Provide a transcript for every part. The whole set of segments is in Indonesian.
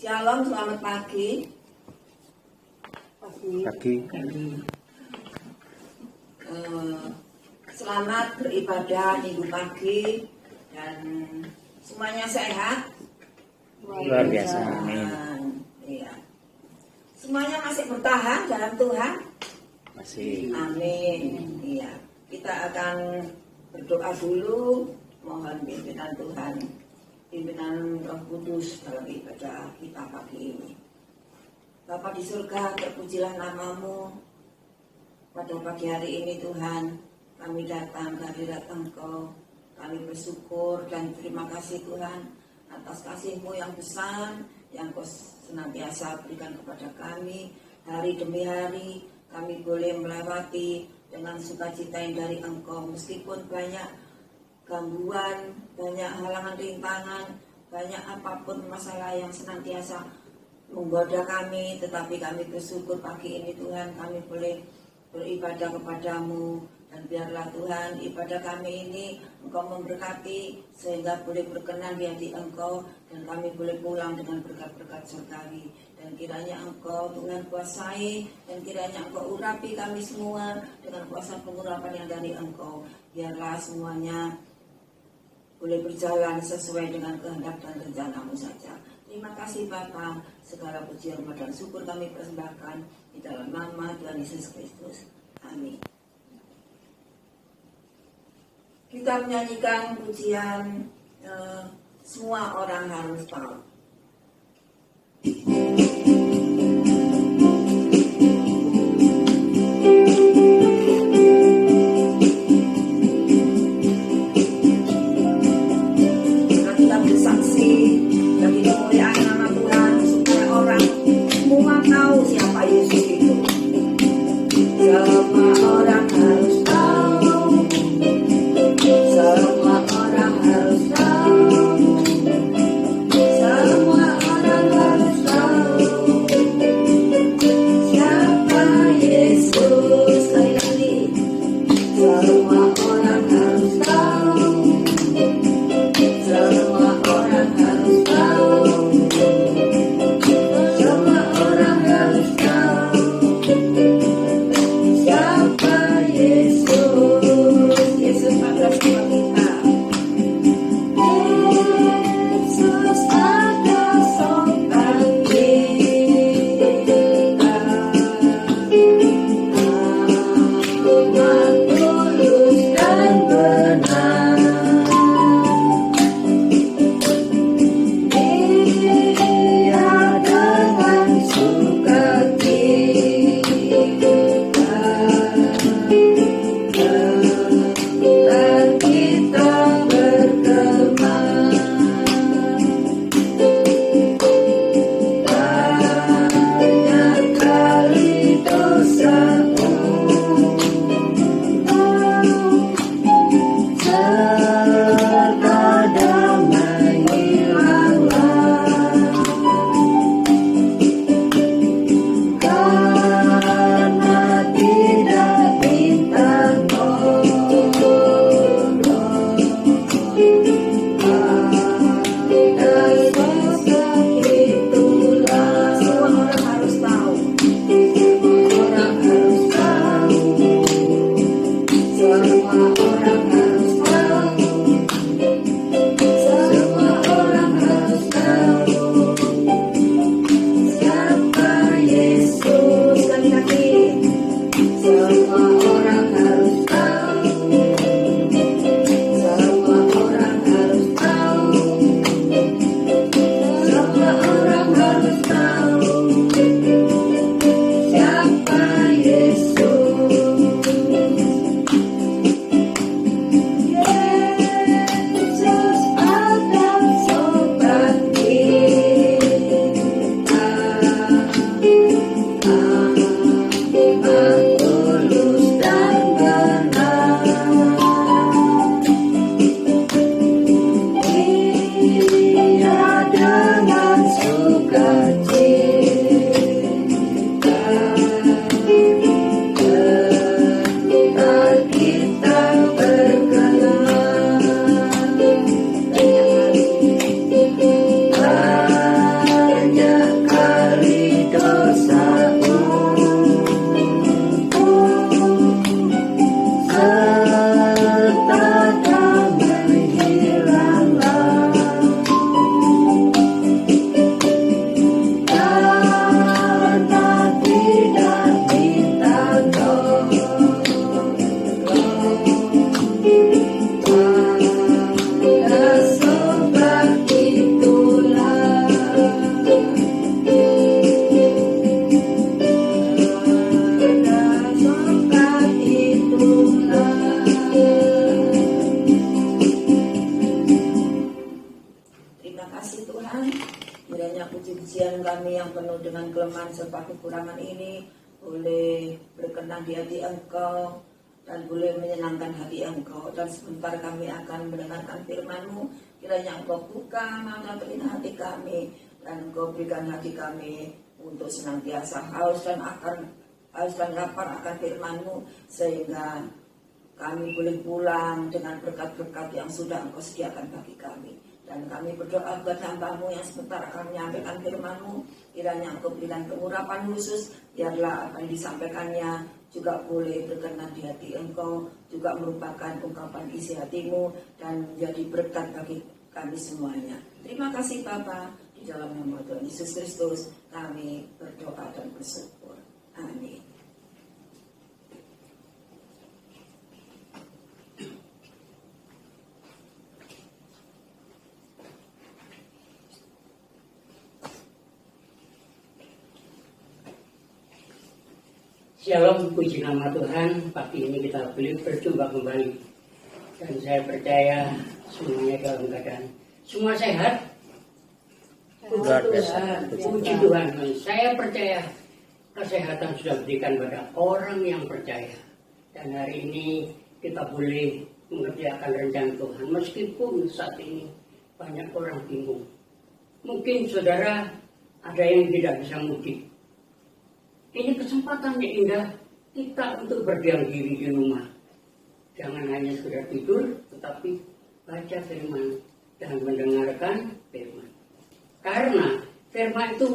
Shalom, selamat pagi. Pagi. Selamat beribadah minggu pagi dan semuanya sehat. Luar biasa. Amin. Iya. Semuanya masih bertahan dalam Tuhan. Masih. Amin. Iya. Kita akan berdoa dulu, mohon pimpinan Tuhan, pimpinan Roh Kudus dalam ibadah kita pagi ini. Bapa di surga, terpujilah namamu pada pagi hari ini Tuhan. Kami datang ke hadirat Engkau, kami bersyukur dan terima kasih Tuhan atas kasih-Mu yang besar yang Kau senantiasa berikan kepada kami hari demi hari. Kami boleh melewati dengan sukacita yang dari Engkau meskipun banyak gangguan, banyak halangan rintangan, banyak apapun masalah yang senantiasa menggoda kami, tetapi kami bersyukur pagi ini Tuhan kami boleh beribadah kepadamu, dan biarlah Tuhan ibadah kami ini Engkau memberkati sehingga boleh berkenan di hati Engkau dan kami boleh pulang dengan berkat-berkat surgawi. Dan kiranya Engkau Tuhan kuasai dan kiranya Engkau urapi kami semua dengan kuasa pengurapan yang dari Engkau. Biarlah semuanya boleh berjalan sesuai dengan kehendak dan rencana-Mu saja. Terima kasih Bapa, segala puji hormat dan syukur kami persembahkan di dalam nama Tuhan Yesus Kristus. Amin. Kita menyanyikan pujian semua orang harus tahu. Kita bersaksi bagi kemuliaan nama Tuhan supaya orang semua tahu siapa Yesus itu. Semua orang harus tahu. Semua orang harus tahu. Semua orang harus tahu siapa Yesus. Sekali lagi, semua orang harus tahu. Semua orang harus tahu. Semua orang harus tahu siapa Yesus. Yesus ada bersama kita. kami yang penuh dengan kelemahan serta kekurangan ini boleh berkenan di hati Engkau dan boleh menyenangkan hati Engkau. Dan sebentar kami akan mendengarkan firman-Mu, kiranya Engkau buka mata telinga hati kami dan Engkau berikan hati kami untuk senantiasa haus dan lapar akan firman-Mu, sehingga kami boleh pulang dengan berkat-berkat yang sudah Engkau sediakan bagi kami. Dan kami berdoa buat hamba-Mu yang sebentar akan menyampaikan firman-Mu, kiranya Engkau berikan pengurapan khusus, biarlah apa yang disampaikannya juga boleh berkenan di hati Engkau, juga merupakan ungkapan isi hati-Mu dan menjadi berkat bagi kami semuanya. Terima kasih Bapa, di dalam nama Tuhan Yesus Kristus kami berdoa dan bersyukur. Amin. Shalom, puji nama Tuhan. Pagi ini kita boleh berjumpa kembali. Dan saya percaya semuanya dalam keadaan semua sehat. Luar biasa. Puji Tuhan. Saya percaya kesehatan sudah diberikan pada orang yang percaya. Dan hari ini kita boleh mengerjakan rencana Tuhan. Meskipun saat ini banyak orang bingung. Mungkin saudara ada yang tidak bisa mudik. Ini kesempatan yang indah kita untuk berdiam diri di rumah. Jangan hanya sekedar tidur, tetapi baca firman dan mendengarkan firman. Karena firman itu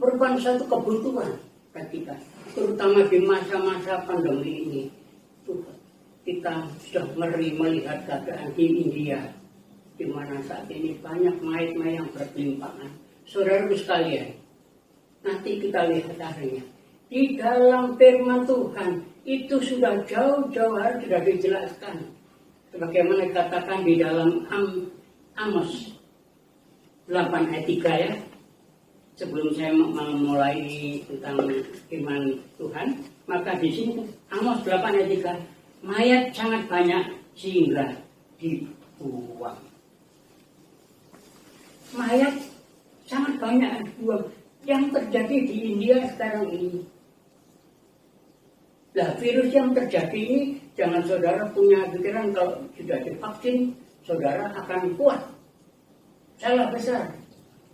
merupakan satu kebutuhan bagi kita, terutama di masa-masa pandemi ini. Kita sudah melihat keadaan di India, di mana saat ini banyak mayat-mayat yang berlimpahan. Saudaraku sekalian, nanti kita lihat akhirnya. Di dalam firman Tuhan itu sudah jauh-jauh hari sudah dijelaskan. Sebagaimana dikatakan di dalam Amos 8 ayat 3 ya. Sebelum saya memulai tentang firman Tuhan, maka di sini Amos 8 ayat 3, mayat sangat banyak sehingga dibuang. Mayat sangat banyak dibuang. Yang terjadi di India sekarang ini. Nah, virus yang terjadi ini, jangan saudara punya pikiran kalau sudah divaksin, saudara akan kuat. Salah besar.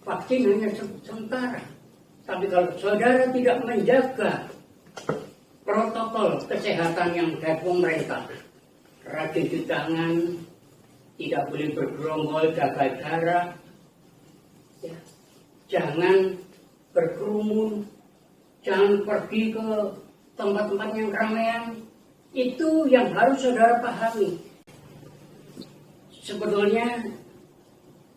Vaksin hanya sementara. Tapi kalau saudara tidak menjaga protokol kesehatan yang dari pemerintah, rajin cuci tangan, tidak boleh bergerombol, jaga jarak, ya. Jangan berkerumun, jangan pergi ke tempat-tempat yang keramaian. Itu yang harus saudara pahami. Sebetulnya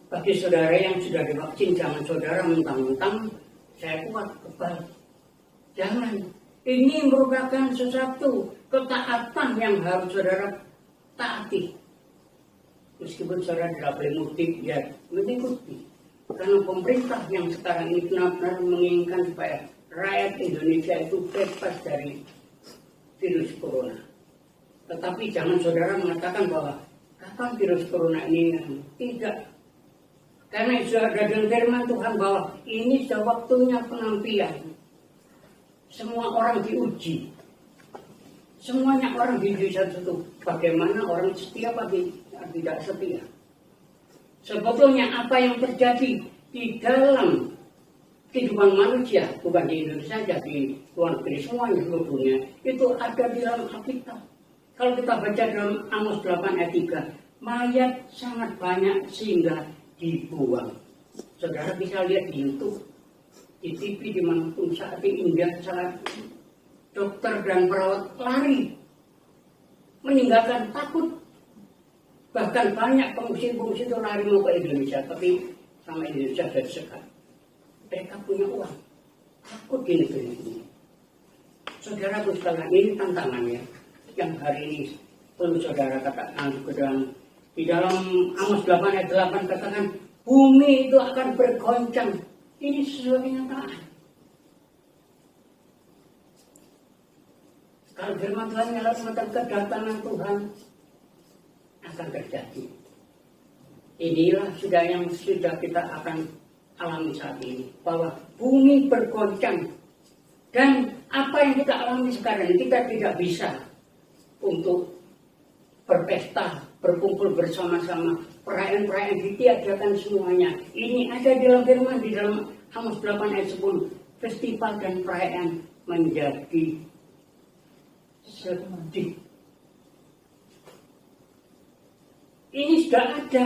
bagi saudara yang sudah divaksin, jangan saudara mentang-mentang saya kuat, kebal. Jangan. Ini merupakan sesuatu ketaatan yang harus saudara taati. Meskipun saudara tidak boleh mudik, ya mengikuti. Karena pemerintah yang sekarang ini benar-benar menginginkan supaya rakyat Indonesia itu bebas dari virus corona. Tetapi jangan saudara mengatakan bahwa kapan virus corona ini tidak. Karena sudah ada dalam firman Tuhan bahwa ini sudah waktunya penampian. Semua orang diuji. Semuanya orang diuji satu. Bagaimana orang setia atau tidak setia. Sebetulnya apa yang terjadi di dalam kehidupan manusia, bukan di Indonesia saja, di luar negeri semuanya, seluruh dunia, itu ada di dalam Alkitab. Kalau kita baca dalam Amos 8 ayat 3, mayat sangat banyak sehingga dibuang. Saudara bisa lihat di YouTube, di TV, dimanapun saat ini India sangat dokter dan perawat lari, meninggalkan takut. Bahkan banyak pengungsi-pengungsi itu lari mau ke Indonesia, tapi sama Indonesia sudah disekat. Mereka punya uang, takut di negeri ini. Saudara sekalian, ini tantangannya yang hari ini perlu saudara katakan di dalam Amos 8 ayat 8 katakan bumi itu akan bergoncang. Ini sesuatu kenyataan. Kalau firman Tuhan melalui mata kedatangan Tuhan akan terjadi. Inilah sudah yang sudah kita akan alami saat ini, bahwa bumi bergoncang. Dan apa yang kita alami sekarang, kita tidak bisa untuk berpesta, berkumpul bersama-sama, perayaan-perayaan ditiadakan semuanya. Ini ada di dalam firman, di dalam Amos 8 ayat 10. Festival dan perayaan menjadi sedih. Ini sudah ada.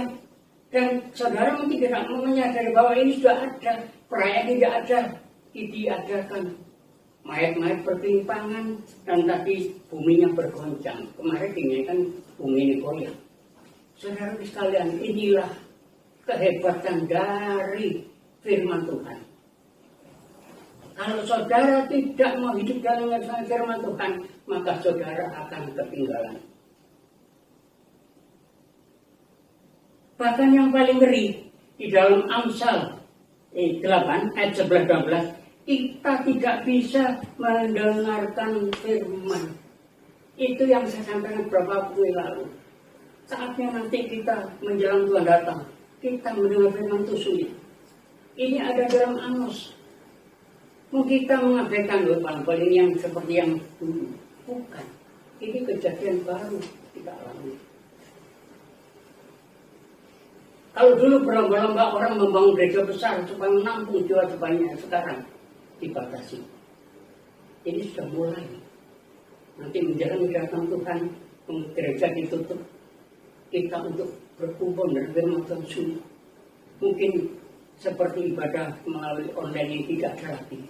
Dan saudara mungkin tidak menyadari bahwa ini sudah ada. Perayaan tidak ada, diadakan. Mayat-mayat berkelimpangan, dan tadi buminya bergoncang. Kemarin ini kan bumi ini goyang. Saudara sekalian, inilah kehebatan dari firman Tuhan. Kalau saudara tidak mau hidup dalam firman Tuhan, maka saudara akan ketinggalan. Bahkan yang paling ngeri, di dalam Amsal 8 ayat 11-12, kita tidak bisa mendengarkan firman. Itu yang saya sampaikan beberapa waktu lalu. Saatnya nanti kita menjelang Tuhan datang, kita mendengar firman itu sulit. Ini ada dalam Amos. Mungkin kita mengabaikan loh, paling yang seperti yang dulu. Bukan. Ini kejadian baru kita alami. Kalau dulu berlomba-lomba orang membangun gereja besar supaya menampung jiwa sebanyak, sekarang dibatasi. Ini sudah mulai. Nanti menjelang datang Tuhan, gereja ditutup. Kita untuk berkumpul dan firman sulit. Mungkin seperti ibadah melalui online ini tidak ada lagi.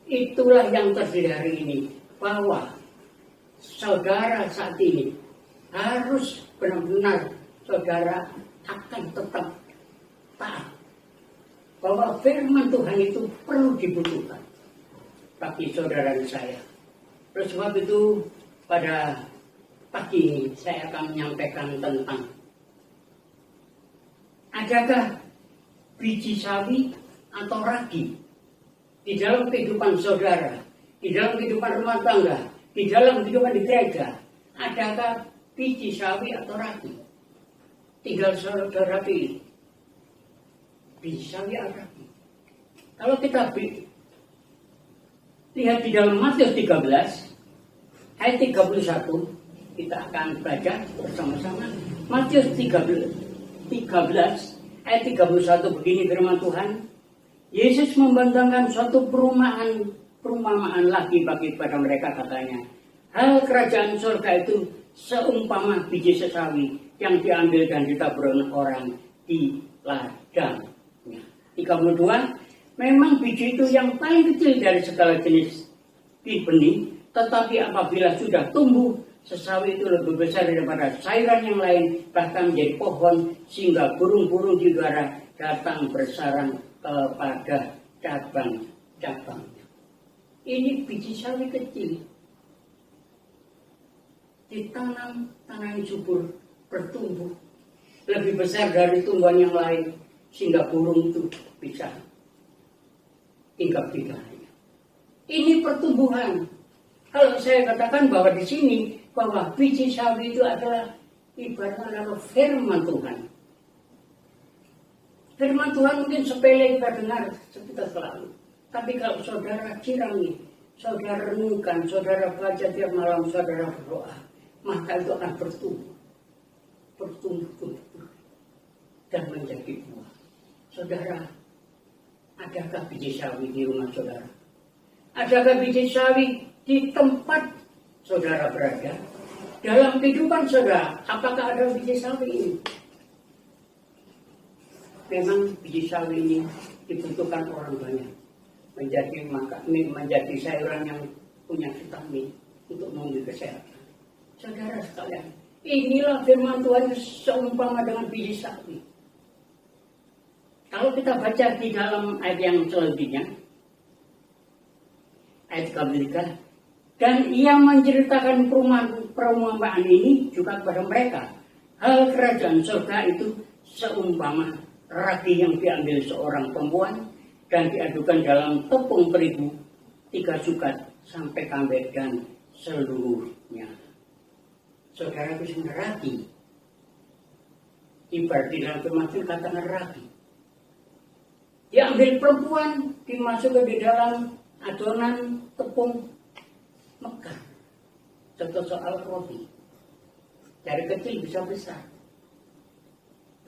Itulah yang terjadi hari ini, bahwa saudara saat ini harus benar-benar saudara akan tetap taat, bahwa firman Tuhan itu perlu dibutuhkan bagi saudara dan saya. Oleh sebab itu pada pagi ini saya akan menyampaikan tentang adakah biji sawi atau ragi di dalam kehidupan saudara, di dalam kehidupan rumah tangga, di dalam kehidupan di gereja. Adakah biji sawi atau ragi? Tinggal saudara pilih. Biji sawi atau ragi. Kalau kita lihat di dalam Matius 13 ayat 31, kita akan baca bersama-sama. Matius 13 ayat 31 begini firman Tuhan. Yesus membentangkan suatu perumpamaan lagi pada mereka, katanya, hal kerajaan surga itu seumpama biji sesawi yang diambil dan ditaburkan orang di ladangnya. 32, memang biji itu yang paling kecil dari segala jenis benih, tetapi apabila sudah tumbuh, sesawi itu lebih besar daripada sayuran yang lain, bahkan menjadi pohon, sehingga burung-burung di udara datang bersarang kepada cabang-cabangnya. Ini biji sawi kecil, ditanam tanah yang subur, bertumbuh lebih besar dari tumbuhan yang lain, sehingga burung itu bisa tinggal di dalamnya. Ini pertumbuhan. Kalau saya katakan bahwa di sini bahwa biji sawi itu adalah ibaratnya firman Tuhan. Firman Tuhan mungkin sepele kita dengar sekitar selalu. Tapi kalau saudara cirami, saudara renungkan, saudara baca tiap malam, saudara berdoa, maka itu akan bertumbuh. Bertumbuh dan menjadi buah. Saudara, adakah biji sawi di rumah saudara? Adakah biji sawi di tempat saudara berada? Dalam kehidupan saudara, apakah ada biji sawi ini? Memang biji sawi ini dibutuhkan orang banyak, menjadi sayuran yang punya vitamin untuk memberi kesehatan. Saudara sekalian, inilah firman Tuhan seumpama dengan biji sawi. Kalau kita baca di dalam ayat yang selanjutnya, ayat 33, dan ia menceritakan perumpamaan ini juga kepada mereka. Hal kerajaan surga itu seumpama ragi yang diambil seorang perempuan dan diadukan dalam tepung terigu 3 sukat sampai kambing dan seluruhnya. Saudara, itu ragi. Ibarat di dalam firman katakan ragi. Diambil perempuan, dimasukkan di dalam adonan tepung mekar. Contoh soal roti. Dari kecil bisa besar.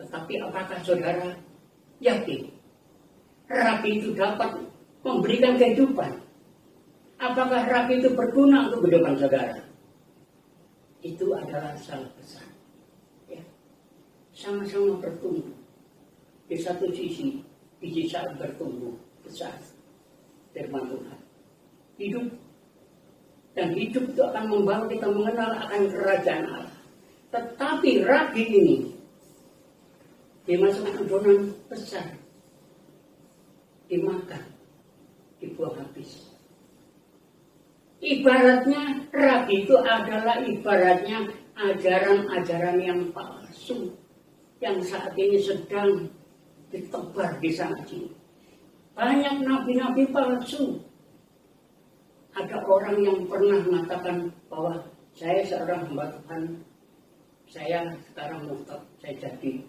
Tetapi apakah saudara yakin rapi itu dapat memberikan kehidupan? Apakah rapi itu berguna untuk kehidupan saudara? Itu adalah salah besar. Ya. Sama-sama bertumbuh. Di satu sisi, biji saat bertumbuh besar. Firman Tuhan. Hidup. Dan hidup itu akan membawa kita mengenal akan kerajaan Allah. Tetapi rapi ini dimasukkan adonan besar. Dimakan. Dibuang habis. Ibaratnya rabi itu adalah ibaratnya ajaran-ajaran yang palsu yang saat ini sedang ditebar di sana sini. Banyak nabi-nabi palsu. Ada orang yang pernah mengatakan bahwa saya seorang hamba Tuhan, saya sekarang mutlak, saya jadi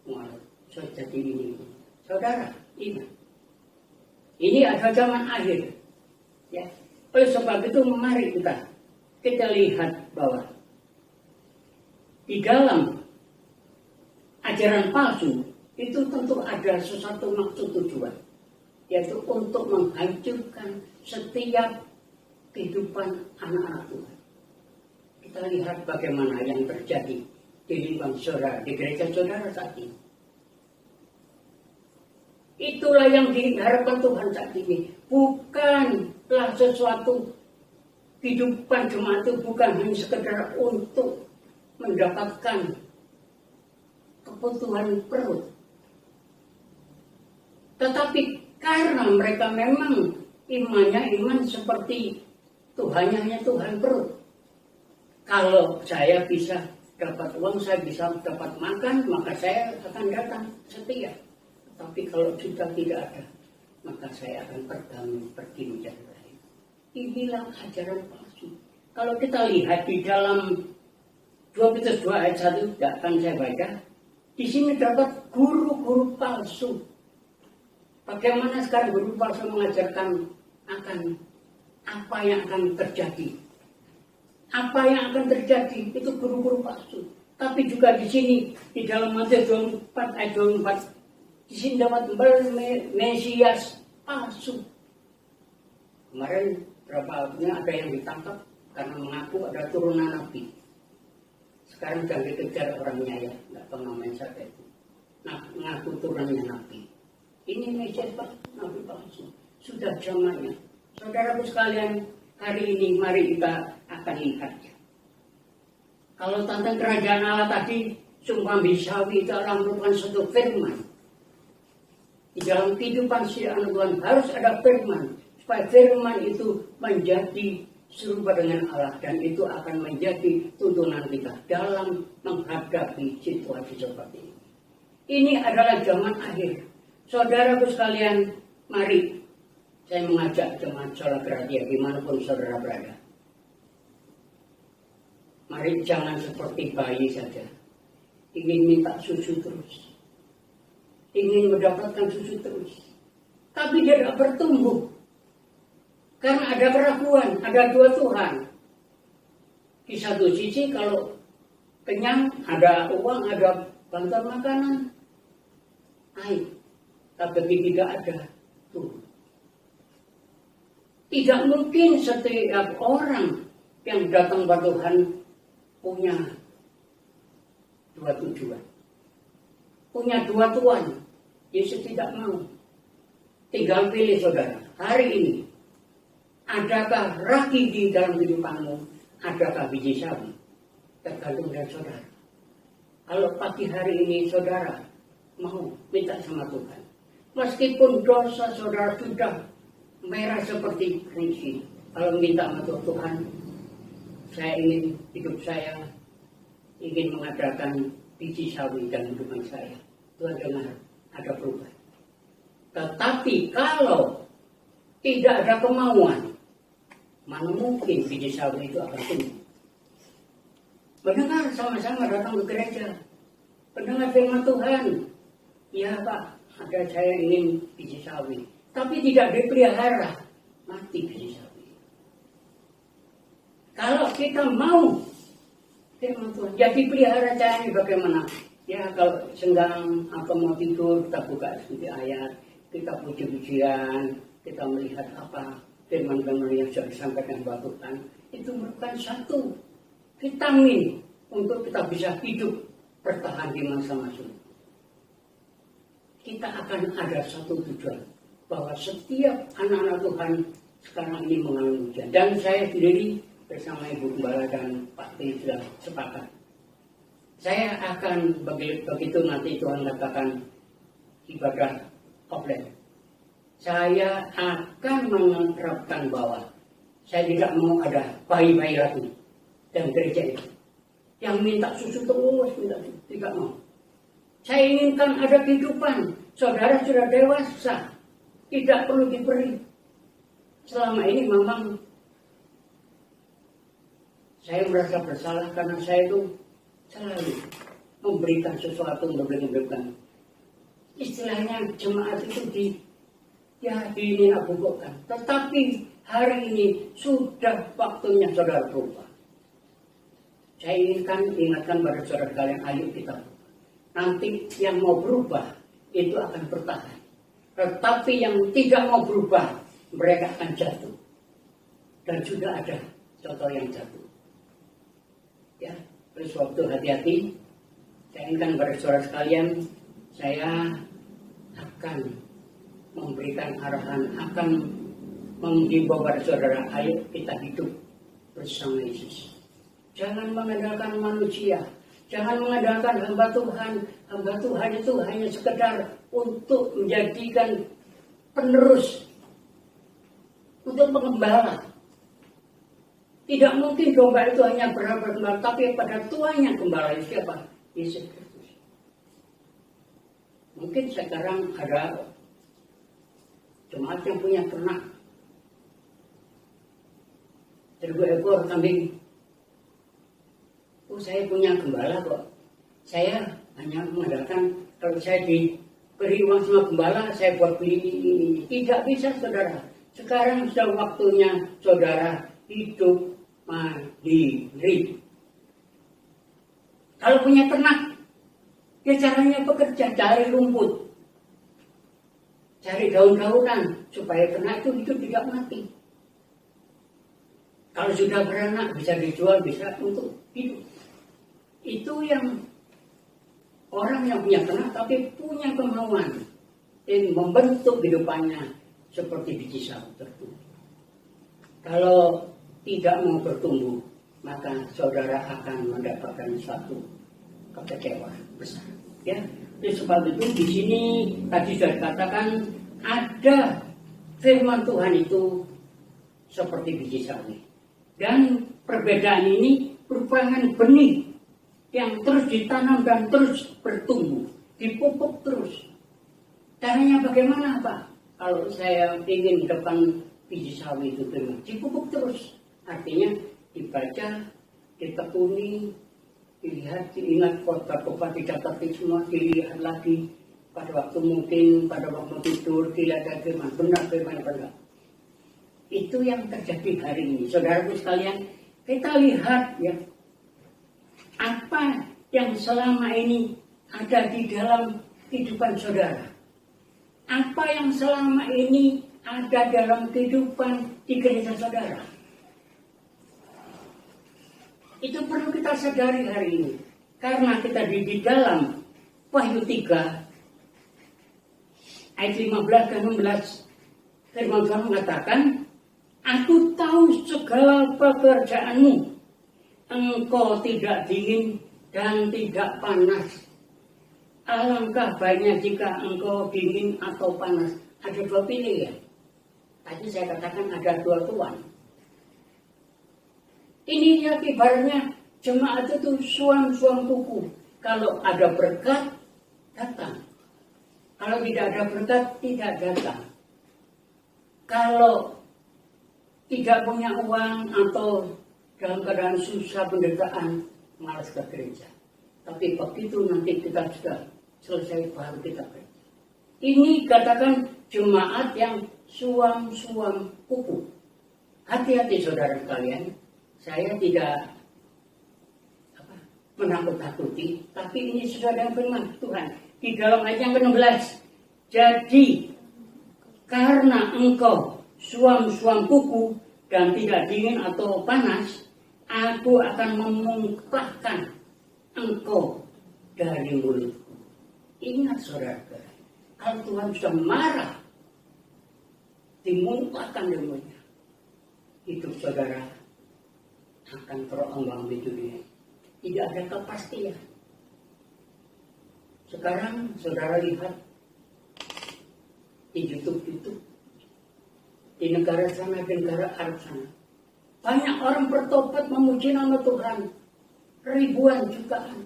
mualaf, saya jadi ini. Saudara, ini ada zaman akhir, ya. Oleh sebab itu mari kita lihat bahwa di dalam ajaran palsu itu tentu ada sesuatu maksud tujuan, yaitu untuk menghancurkan setiap kehidupan anak-anak Tuhan. Kita lihat bagaimana yang terjadi di lingkungan saudara, di gereja saudara saat ini. Itulah yang diharapkan Tuhan saat ini. Bukanlah sesuatu kehidupan jemaat itu bukan hanya sekedar untuk mendapatkan kebutuhan perut. Tetapi karena mereka memang imannya iman seperti Tuhannya hanya Tuhan perut. Kalau saya bisa dapat uang, saya bisa dapat makan, maka saya akan datang setia. Tapi kalau sudah tidak ada, maka saya akan pergi menjadi lain. Inilah ajaran palsu. Kalau kita lihat di dalam 2 Petrus 2 ayat 1, tidak akan saya baca. Di sini dapat guru-guru palsu. Bagaimana sekarang guru palsu mengajarkan akan apa yang akan terjadi. Apa yang akan terjadi itu guru-guru palsu. Tapi juga di sini, di dalam Matius 24 ayat 24, di sini dapat Mesias palsu. Kemarin berapa waktunya ada yang ditangkap karena mengaku ada turunan nabi. Sekarang sedang dikejar orangnya ya, nggak tahu namanya siapa itu. Nah, mengaku turunannya nabi. Ini Mesias nabi palsu. Sudah zamannya. Saudaraku sekalian, hari ini mari kita akan lihatnya. Kalau tentang kerajaan Allah tadi, sumpah Bisawi itu adalah merupakan suatu firman. Di dalam kehidupan si anak Tuhan harus ada firman. Supaya firman itu menjadi serupa dengan Allah. Dan itu akan menjadi tuntunan kita dalam menghadapi situasi seperti ini. Ini adalah zaman akhir. Saudaraku sekalian, mari saya mengajak jemaat sholat perhatian dimanapun saudara berada. Mari jangan seperti bayi saja. Ingin minta susu terus. Ingin mendapatkan susu terus. Tapi dia tidak bertumbuh. Karena ada keraguan, ada dua Tuhan. Di satu sisi kalau kenyang, ada uang, ada bantuan makanan. Air. Tapi tidak ada Tuhan. Tidak mungkin setiap orang yang datang kepada Tuhan punya dua tujuan. Punya dua tuan. Yesus tidak mau. Tinggal pilih saudara. Hari ini, adakah ragi di dalam kehidupanmu? Adakah biji sawi? Tergantung dari saudara. Kalau pagi hari ini saudara mau minta sama Tuhan. Meskipun dosa saudara sudah merah seperti kerinci. Kalau minta sama Tuhan, saya ingin hidup saya ingin mengadakan biji sawi dalam kehidupan saya. Tuhan dengar, ada perubahan. Tetapi kalau tidak ada kemauan, mana mungkin biji sawi itu akan tumbuh. Mendengar sama-sama datang ke gereja, mendengar firman Tuhan. Ya Pak, ada saya ingin biji sawi, tapi tidak dipelihara, mati biji sawi. Kalau kita mau firman Tuhan, ya dipelihara caranya bagaimana? Ya kalau senggang atau mau tidur, kita buka studi ayat, kita puji-pujian, kita melihat apa firman-firman yang sudah disampaikan Bapak Tuhan, itu merupakan satu vitamin untuk kita bisa hidup bertahan di masa-masa. Kita akan ada satu tujuan, bahwa setiap anak-anak Tuhan sekarang ini mengalami ujian. Dan saya sendiri bersama Ibu Gembala dan Pak T sudah sepakat. Saya akan begitu nanti Tuhan katakan ibadah offline. Saya akan menerapkan bahwa saya tidak mau ada bayi-bayi lagi dan gereja itu yang minta susu terus, tidak mau. Saya inginkan ada kehidupan. Saudara sudah dewasa, tidak perlu diberi. Selama ini memang saya merasa bersalah karena saya itu selalu memberikan sesuatu untuk memberikan. Istilahnya jemaat itu dinabungkan. Tetapi hari ini sudah waktunya saudara berubah. Saya ingatkan pada saudara kalian, ayo kita berubah. Nanti yang mau berubah itu akan bertahan. Tetapi yang tidak mau berubah, mereka akan jatuh. Dan sudah ada contoh yang jatuh. Ya, terus waktu hati-hati, saya ingatkan pada saudara sekalian, saya akan memberikan arahan, akan menghimbau pada saudara, ayo kita hidup bersama Yesus. Jangan mengandalkan manusia, jangan mengandalkan hamba Tuhan. Hamba Tuhan itu hanya sekedar untuk menjadikan penerus, untuk mengembala. Tidak mungkin domba itu hanya bergembala, tapi pada tuannya gembala siapa? Yesus Kristus. Mungkin sekarang ada jemaat yang punya ternak 1000 ekor kambing. Oh, saya punya gembala kok. Saya hanya mengandalkan kalau saya diberi uang sama gembala, saya buat beli ini. Tidak bisa, saudara. Sekarang sudah waktunya saudara hidup mandiri. Kalau punya ternak, ya caranya bekerja, cari rumput, cari daun-daunan supaya ternak itu hidup tidak mati. Kalau sudah beranak bisa dijual, bisa untuk hidup. Itu yang orang yang punya ternak tapi punya kemauan dan membentuk kehidupannya seperti biji sawi tertumbuh. Kalau tidak mau bertumbuh, maka saudara akan mendapatkan suatu kekecewaan besar. Ya, oleh sebab itu di sini tadi sudah dikatakan ada firman Tuhan itu seperti biji sawi. Dan perbedaan ini merupakan benih yang terus ditanam dan terus bertumbuh, dipupuk terus. Caranya bagaimana, Pak? Kalau saya ingin depan biji sawi itu dipupuk terus. Artinya dibaca, ditekuni, dilihat, diingat khotbah-khotbah, dicatat semua, dilihat lagi pada waktu mungkin, pada waktu tidur, dilihat firman benar. Itu yang terjadi hari ini. Saudaraku sekalian, kita lihat ya, apa yang selama ini ada di dalam kehidupan saudara. Apa yang selama ini ada dalam kehidupan di gereja saudara. Itu perlu kita sadari hari ini. Karena kita di dalam Wahyu 3 ayat 15 dan 16 firman Tuhan mengatakan, aku tahu segala pekerjaanmu. Engkau tidak dingin dan tidak panas. Alangkah baiknya jika engkau dingin atau panas. Ada dua pilihan. Tadi saya katakan ada dua tuan. Ini ya ibaratnya jemaat itu suam-suam kuku. Kalau ada berkat, datang. Kalau tidak ada berkat, tidak datang. Kalau tidak punya uang atau dalam keadaan susah penderitaan, malas ke gereja. Tapi begitu nanti kita sudah selesai, baru kita gereja. Ini katakan jemaat yang suam-suam kuku. Hati-hati saudara sekalian, saya tidak menakut-takuti, tapi ini sesuai dengan firman Tuhan di dalam ayat yang ke-16. Jadi karena engkau suam-suam kuku dan tidak dingin atau panas, aku akan memuntahkan engkau dari mulutku. Ingat saudara, kalau Tuhan sudah marah, dimuntahkan dari mulutnya, hidup saudara akan terombang di dunia. Tidak ada kepastian. Sekarang saudara lihat di YouTube di negara sana, di negara Arab sana, banyak orang bertobat memuji nama Tuhan, ribuan jutaan.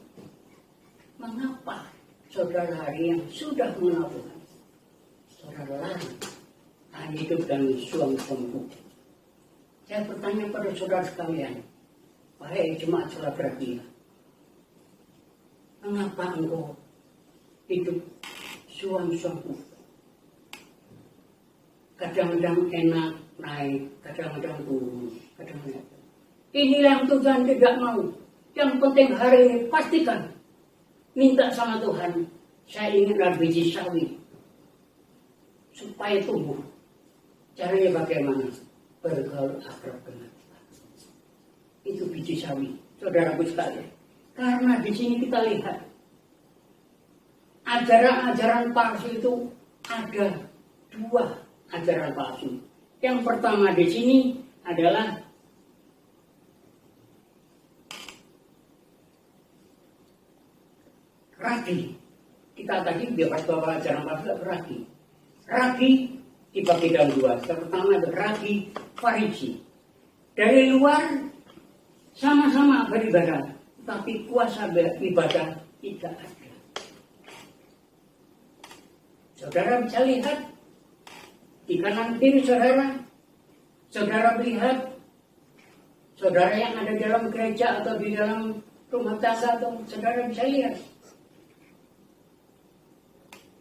Mengapa saudara hari yang sudah mengenal Tuhan, saudara lari hidup dan suam-suamku? Saya bertanya pada saudara sekalian, wahai jemaat Philadelphia, mengapa engkau hidup suam-suamku? Kadang-kadang enak naik, kadang-kadang turun, kadang-kadang. Inilah yang Tuhan tidak mau. Yang penting hari ini pastikan, minta sama Tuhan, saya ingin ada biji sawi supaya tumbuh. Caranya bagaimana? Bergaul akrab dengan Tuhan. Itu biji sawi, saudaraku sekalian. Karena di sini kita lihat ajaran-ajaran palsu itu ada dua ajaran palsu. Yang pertama di sini adalah ragi. Kita tadi bebas bahwa ajaran palsu ragi. Ragi dibagi dalam dua. Yang pertama adalah ragi Farisi. Dari luar sama-sama beribadah, tapi kuasa ibadah tidak ada. Saudara bisa lihat di kanan kiri saudara, saudara melihat saudara yang ada dalam gereja atau di dalam rumah tangga, atau saudara bisa lihat.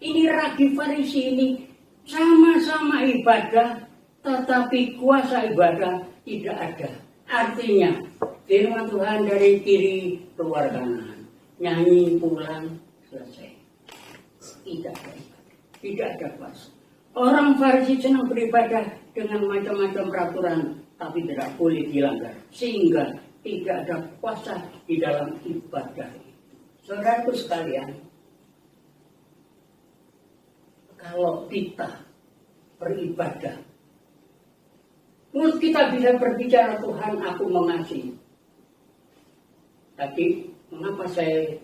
Ini ragi Farisi ini sama-sama ibadah, tetapi kuasa ibadah tidak ada. Artinya firman Tuhan dari kiri keluar kanan, nyanyi pulang selesai. Tidak ada ibadah, tidak ada kuasa. Orang Farisi senang beribadah dengan macam-macam peraturan, tapi tidak boleh dilanggar, sehingga tidak ada kuasa di dalam ibadah. Saudaraku sekalian, kalau kita beribadah, mulut kita bisa berbicara, Tuhan aku mengasihi. Tapi mengapa saya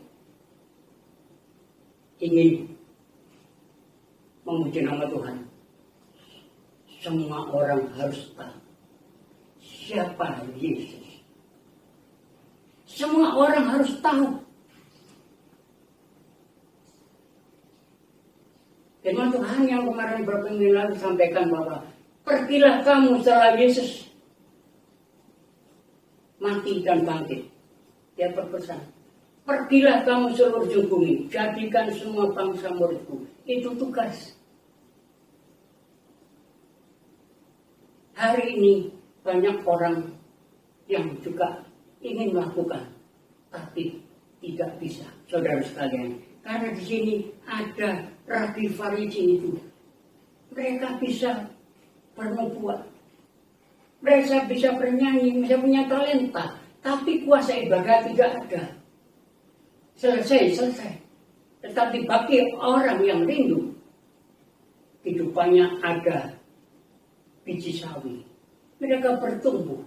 ingin memuji nama Tuhan? Semua orang harus tahu siapa Yesus. Semua orang harus tahu. Firman Tuhan yang kemarin beberapa minggu lalu sampaikan bahwa pergilah kamu setelah Yesus mati dan bangkit. Dia berpesan, pergilah kamu seluruh bumi, jadikan semua bangsa muridku. Itu tugas. Hari ini banyak orang yang juga ingin melakukan, tapi tidak bisa, saudara sekalian. Karena di sini ada rabi Farisi itu. Mereka bisa bernubuat, mereka bisa bernyanyi, bisa punya talenta, tapi kuasa ibadah tidak ada. Selesai. Tetapi bagi orang yang rindu, hidupannya ada biji sawi. Mereka bertumbuh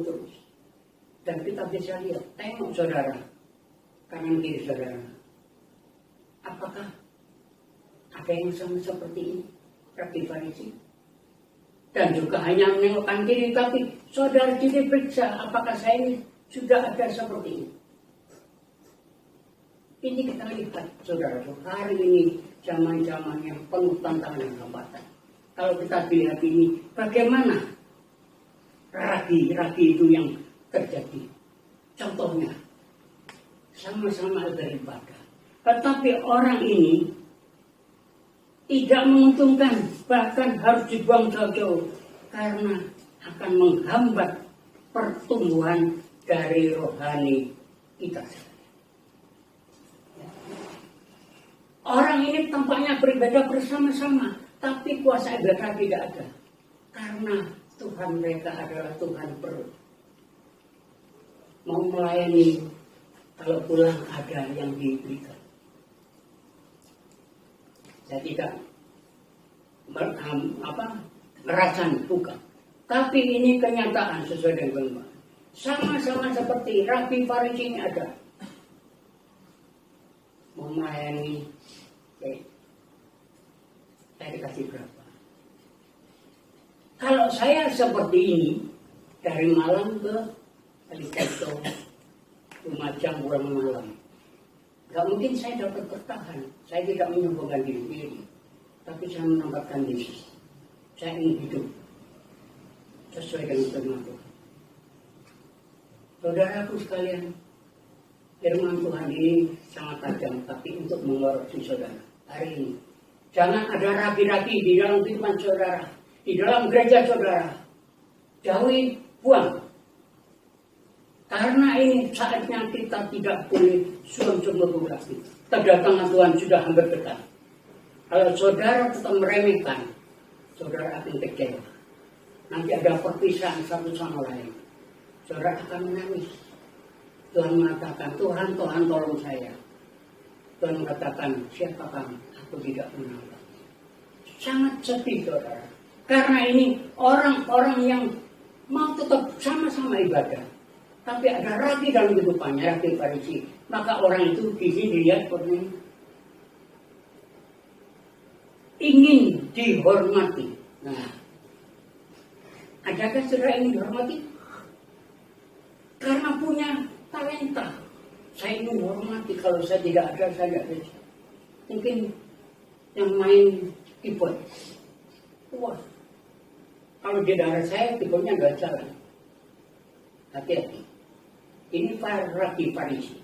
terus. Dan kita bisa lihat, tengok saudara, kanan kiri saudara. Apakah ada yang sama seperti ini? Rabi Farisi. Dan juga hanya menengokkan kiri, tapi saudara diri periksa, apakah saya ini sudah ada seperti ini? Ini kita lihat, saudara, hari ini zaman-zaman yang penuh tantangan dan hambatan. Kalau kita lihat ini, bagaimana ragi itu yang terjadi? Contohnya, sama-sama beribadah. Tetapi orang ini tidak menguntungkan, bahkan harus dibuang jauh-jauh karena akan menghambat pertumbuhan dari rohani kita. Orang ini tampaknya beribadah bersama-sama, tapi kuasa ibadah tidak ada. Karena Tuhan mereka adalah Tuhan perut. Mau melayani, kalau pulang ada yang diberikan. Saya tidak merasakan bukan. Tapi ini kenyataan sesuai dengan firman. Sama-sama seperti Rabi Farisi ini ada. Mau melayani, saya dikasih berapa? Kalau saya seperti ini, dari malam ke Kalikato, Lumajang pulang malam, gak mungkin saya dapat bertahan. Saya tidak menyombongkan diri sendiri, tapi saya menempatkan Yesus. Saya ingin hidup sesuai dengan firman Tuhan. Saudaraku sekalian, firman Tuhan ini sangat tajam, tapi untuk mengoreksi saudara hari ini. Jangan ada rapi-rapi di dalam kehidupan saudara, di dalam gereja saudara. Jauhi, buang. Karena ini saatnya kita tidak boleh suam-suam berbagi. Kedatangan Tuhan sudah hampir dekat. Kalau saudara tetap meremehkan, saudara akan kecewa. Nanti ada perpisahan satu sama lain. Saudara akan menangis. Tuhan mengatakan, Tuhan tolong saya. Tuhan mengatakan, siapa kamu? Aku tidak mengenal. Sangat sedih saudara. Karena ini orang-orang yang mau tetap sama-sama ibadah. Tapi ada rapi dalam kehidupannya, rapi Farisi. Maka orang itu di sini dilihat seperti ingin dihormati. Nah, adakah saudara ingin dihormati? Karena punya talenta. Saya ingin dihormati. Kalau saya tidak ada, saya tidak bisa. Mungkin yang main keyboard. Wah, kalau di daerah saya keyboardnya nggak jalan. Hati-hati. Ini para rabi Farisi.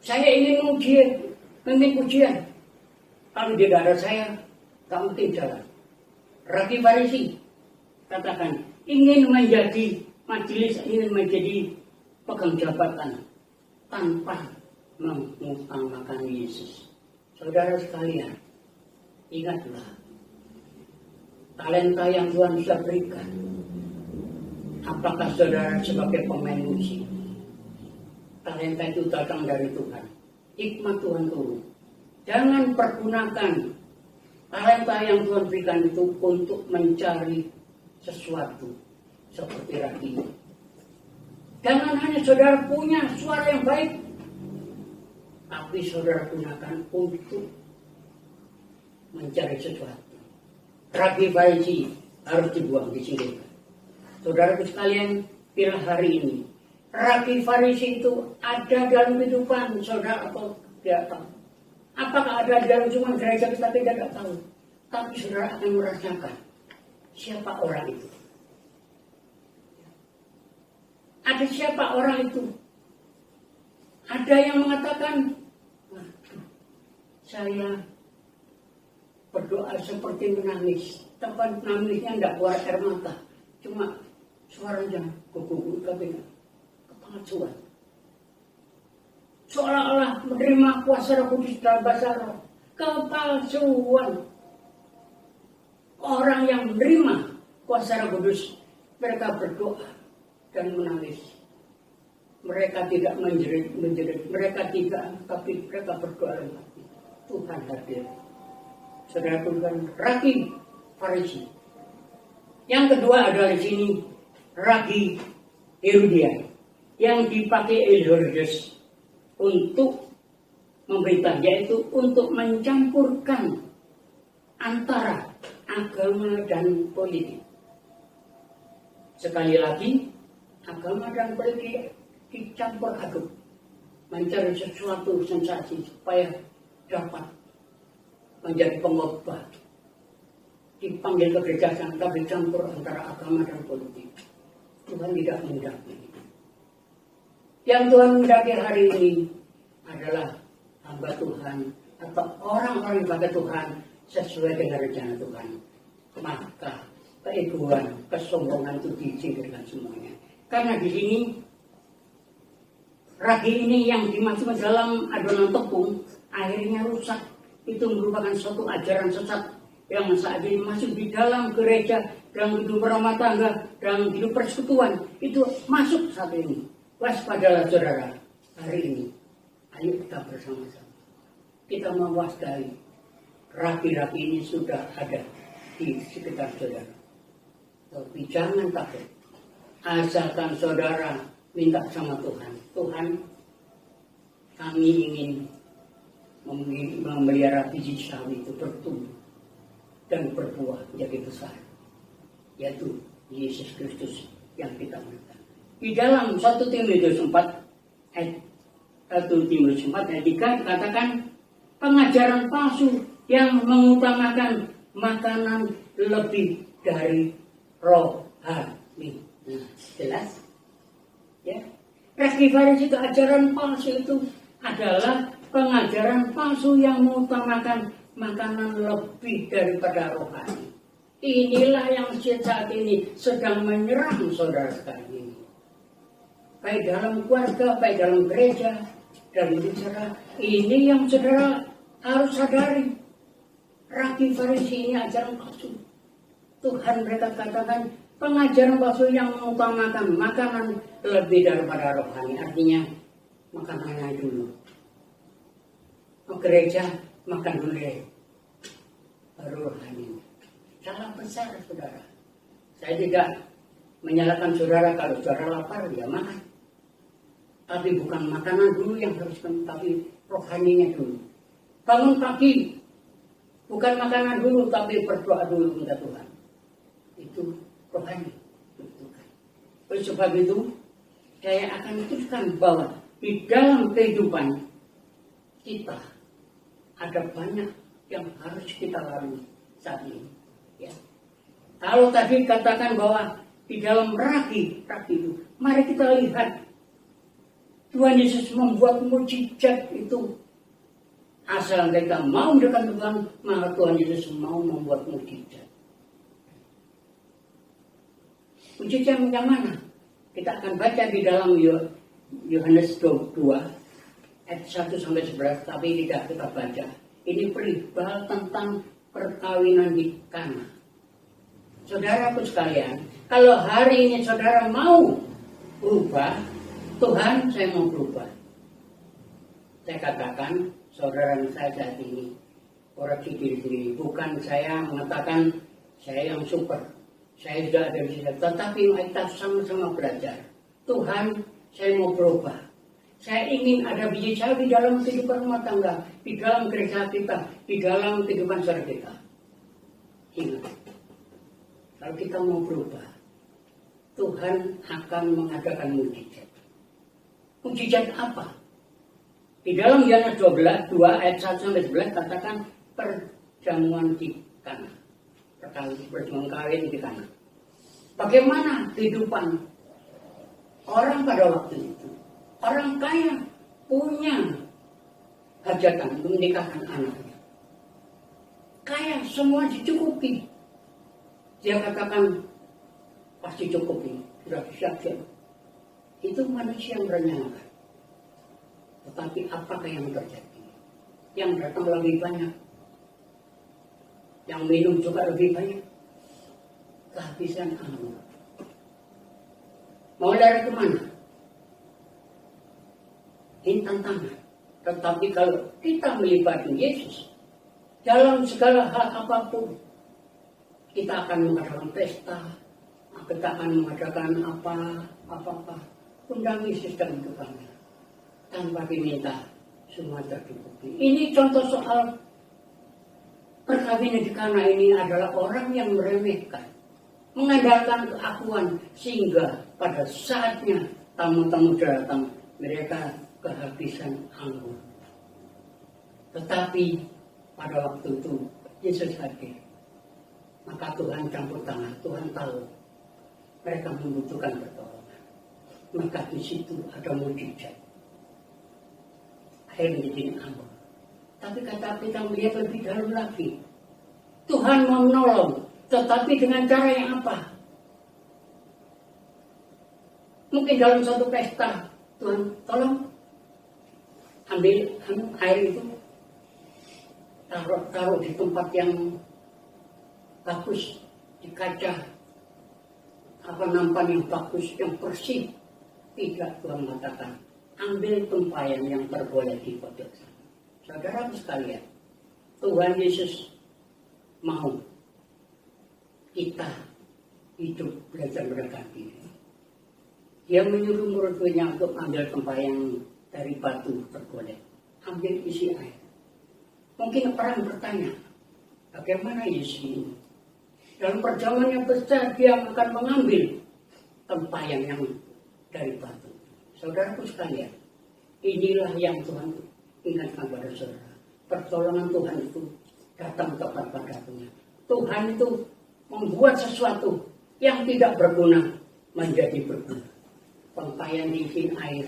Saya ingin pujian. Kalau di daerah saya, tak mungkin jalan. Rabi Farisi, katakan, ingin menjadi majelis, ingin menjadi pegang jabatan tanpa mengutamakan Yesus. Saudara sekalian, ingatlah talenta yang Tuhan sudah berikan. Apakah saudara sebagai pemain musik? Talenta itu datang dari Tuhan. Hikmat Tuhan turun. Jangan pergunakan talenta yang Tuhan berikan itu untuk mencari sesuatu seperti Rabi. Jangan hanya saudara punya suara yang baik, tapi saudara gunakan untuk mencari sesuatu. Rabi Farisi harus dibuang di sini. Saudaraku sekalian, bila hari ini Rabi Farisi itu ada dalam kehidupan saudara atau tidak tahu. Apakah ada dalam cuma gereja kita tidak tahu. Tapi saudara akan merasakan siapa orang itu. Ada siapa orang itu? Ada yang mengatakan, saya berdoa seperti menangis. Tempat nangisnya tidak keluar air mata. Cuma suaranya gugup tapi kepalsuan. Seolah-olah menerima kuasa Roh Kudus dalam bahasa roh. Kepalsuan. Orang yang menerima kuasa Roh Kudus, mereka berdoa dan menangis. Mereka tidak menjerit. Mereka tidak, tapi mereka berdoa dengan hati. Tuhan hadir. Saudara Tuhan, Rabi Farisi. Yang kedua adalah di sini Rabi Herodia yang dipakai Herodes untuk memerintah, yaitu untuk mencampurkan antara agama dan politik. Sekali lagi, agama dan politik dicampur aduk, mencari sesuatu sensasi supaya dapat menjadi pengobah. Dipanggil ke gereja tapi campur antara agama dan politik. Tuhan tidak menghendaki. Yang Tuhan menghendaki hari ini adalah hamba Tuhan atau orang-orang ibadah Tuhan sesuai dengan rencana Tuhan, maka keegoan, kesombongan itu disingkirkan semuanya. Karena di sini ragi ini yang dimasukkan dalam adonan tepung akhirnya rusak. Itu merupakan suatu ajaran sesat yang saat ini masuk di dalam gereja, dalam hidup rumah tangga, dalam hidup persekutuan. Itu masuk saat ini. Waspadalah saudara, hari ini. Ayo kita bersama-sama. Kita mewaspadai. Rapi-rapi ini sudah ada di sekitar saudara. Tapi jangan takut. Asalkan saudara minta sama Tuhan. Tuhan, kami ingin memelihara biji sawi itu bertumbuh dan berbuah menjadi besar, yaitu Yesus Kristus yang kita minta. Di dalam 1 Timotius 4 ayat 1 Timotius 4 ayat 3 dikatakan pengajaran palsu yang mengutamakan makanan lebih dari rohani. Nah, jelas? Ya. Ragi Farisi itu ajaran palsu itu adalah pengajaran palsu yang mengutamakan makanan lebih daripada rohani. Inilah yang saat ini sedang menyerang saudara sekalian. Baik dalam keluarga, baik dalam gereja, dan bicara. Ini yang saudara harus sadari. Ragi Farisi ini ajaran palsu. Tuhan mereka katakan pengajaran palsu yang mengutamakan makanan lebih daripada rohani. Artinya makanannya dulu. Ke gereja makan dulu ya. Baru rohani. Salah besar saudara. Saya tidak menyalahkan saudara kalau saudara lapar ya makan. Tapi bukan makanan dulu yang harus tapi rohaninya dulu. Bangun pagi bukan makanan dulu tapi berdoa dulu minta Tuhan. Itu rohani. Oleh sebab itu saya akan tuliskan bahwa di dalam kehidupan kita ada banyak yang harus kita lalui saat ini. Ya. Kalau tadi katakan bahwa di dalam ragi itu, mari kita lihat Tuhan Yesus membuat mukjizat itu. Asal kita mau dekat Tuhan, maka Tuhan Yesus mau membuat mukjizat. Mukjizat yang mana? Kita akan baca di dalam Yohanes 22 ayat 1-11, tapi tidak kita baca. Ini perihal tentang perkawinan di Kana. Saudaraku sekalian, kalau hari ini saudara mau berubah, Tuhan saya mau berubah. Saya katakan, saudara saya saat ini, koreksi diri sendiri. Bukan saya mengatakan saya yang super. Saya sudah ada di sini. Tetapi kita sama-sama belajar. Tuhan, saya mau berubah. Saya ingin ada biji sawi di dalam kehidupan rumah tangga, di dalam gereja kita, di dalam kehidupan saudara kita. Ingat, kalau kita mau berubah, Tuhan akan mengadakan mukjizat. Mukjizat apa? Di dalam Yohanes 2 ayat 1-11 katakan perjamuan di Kana. Perjamuan kawin di Kana. Bagaimana kehidupan orang pada waktu itu? Orang kaya punya hajatan untuk menikahkan anaknya. Kaya semua dicukupi. Dia katakan pasti cukup ini, sudah siap-siap. Itu manusia yang berencanakan. Tetapi apakah yang terjadi? Yang datang lebih banyak. Yang minum juga lebih banyak. Kehabisan anggur. Mau lari kemana? Ini tantangan. Tetapi kalau kita melibatkan Yesus dalam segala hal apapun, kita akan mengadakan pesta, kita akan mengadakan apa-apa. Undang Yesus dalam kehidupannya. Tanpa diminta, semua tercukupi. Ini contoh soal perkawinan di Kana ini adalah orang yang meremehkan, mengandalkan keakuan, sehingga pada saatnya tamu-tamu datang, mereka kehabisan anggur. Tetapi pada waktu itu Yesus hadir. Maka Tuhan campur tangan, Tuhan tahu mereka membutuhkan pertolongan. Maka di situ ada mukjizat. Air menjadi anggur. Tapi kata kita melihat lebih dalam lagi. Tuhan mau menolong, tetapi dengan cara yang apa? Mungkin dalam satu pesta, Tuhan tolong ambil air itu, taruh di tempat yang bagus, di kaca, nampan yang bagus, yang bersih. Tidak, Tuhan mengatakan, ambil tempayan yang tergolek di pojok sana. Saudara sekalian, Tuhan Yesus mau kita hidup belajar mendekati diri. Dia menyuruh murid-muridnya untuk ambil tempayan dari batu tergolek, ambil isi air. Mungkin orang bertanya, bagaimana Yesus ini? Dalam perjamuan yang besar dia akan mengambil tempayan yang dari batu. Saudaraku sekalian, inilah yang Tuhan ingatkan pada saudara. Pertolongan Tuhan itu datang tepat pada waktunya. Tuhan itu membuat sesuatu yang tidak berguna menjadi berguna. Tempayan diisi air,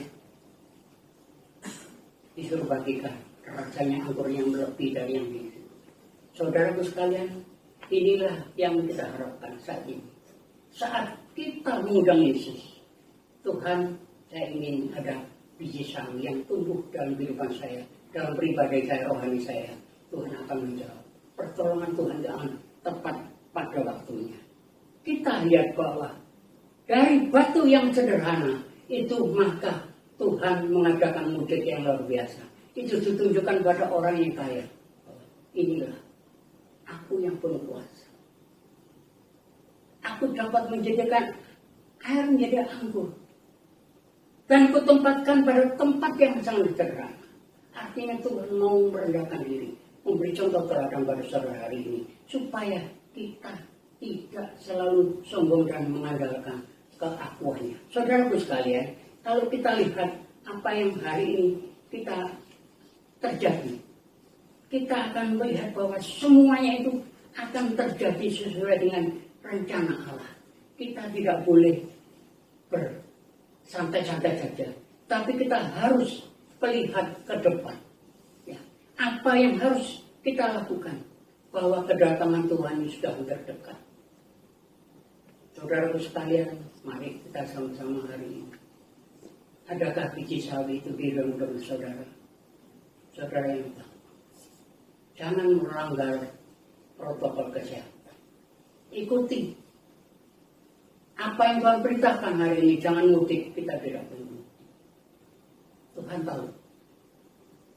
disuruh bagikan, rasanya anggur yang lebih dari yang diisi. Saudaraku sekalian, inilah yang kita harapkan saat ini. Saat kita mengundang Yesus, Tuhan, saya ingin ada biji sawi yang tumbuh dalam kehidupan saya, dalam pribadi saya, rohani saya. Tuhan akan menjawab. Pertolongan Tuhan akan tepat pada waktunya. Kita lihat bahwa dari batu yang sederhana itu maka Tuhan mengadakan mujizat yang luar biasa. Itu ditunjukkan pada orang yang kaya. Inilah aku yang penuh kuasa. Aku dapat menjadikan air menjadi anggur. Dan kutempatkan pada tempat yang sangat sederhana. Artinya Tuhan mau merendahkan diri. Memberi contoh teladan pada saudara hari ini. Supaya kita tidak selalu sombong dan mengandalkan keakuannya. Saudaraku sekalian, kalau kita lihat apa yang hari ini kita terjadi, kita akan melihat bahwa semuanya itu akan terjadi sesuai dengan rencana Allah. Kita tidak boleh bersantai-santai saja, tapi kita harus melihat ke depan. Ya, apa yang harus kita lakukan? Bahwa kedatangan Tuhan sudah dekat. Saudaraku sekalian, mari kita sama-sama hari ini. Adakah biji sawi itu di dalam saudara? Saudara yang tahu. Jangan melanggar protokol kesehatan. Ikuti apa yang Tuhan perintahkan hari ini. Jangan mudik, kita tidak perlu. Tuhan tahu.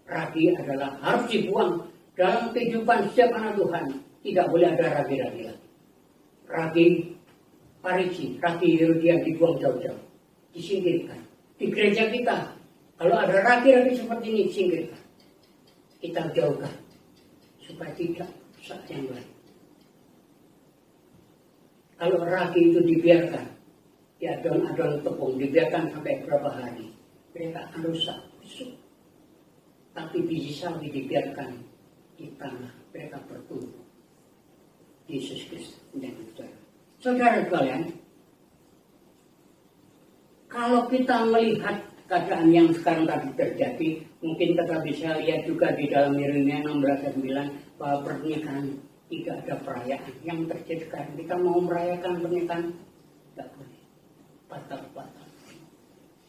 Ragi adalah harus dibuang dalam kehidupan setiap anak Tuhan. Tidak boleh ada ragi-ragi lagi. Ragi Parisi, ragi Herodia dibuang jauh-jauh. Disingkirkan. Di gereja kita, kalau ada ragi-ragi seperti ini, singkirkan. Kita jauhkan. Supaya tidak saat yang lain. Kalau ragi itu dibiarkan, ya adon-adon tepung, dibiarkan sampai berapa hari, mereka akan rusak, busuk. Tapi biji sawi dibiarkan di tanah, mereka bertumbuh. Yesus Kristus menjadi saudara. Saudara kalian, kalau kita melihat keadaan yang sekarang tadi terjadi, mungkin kita bisa lihat juga di dalam Yeremia 16:9 bahwa pernikahan tidak ada perayaan. Yang terjadi sekarang, kita mau merayakan pernikahan, tidak boleh. Batal-batal.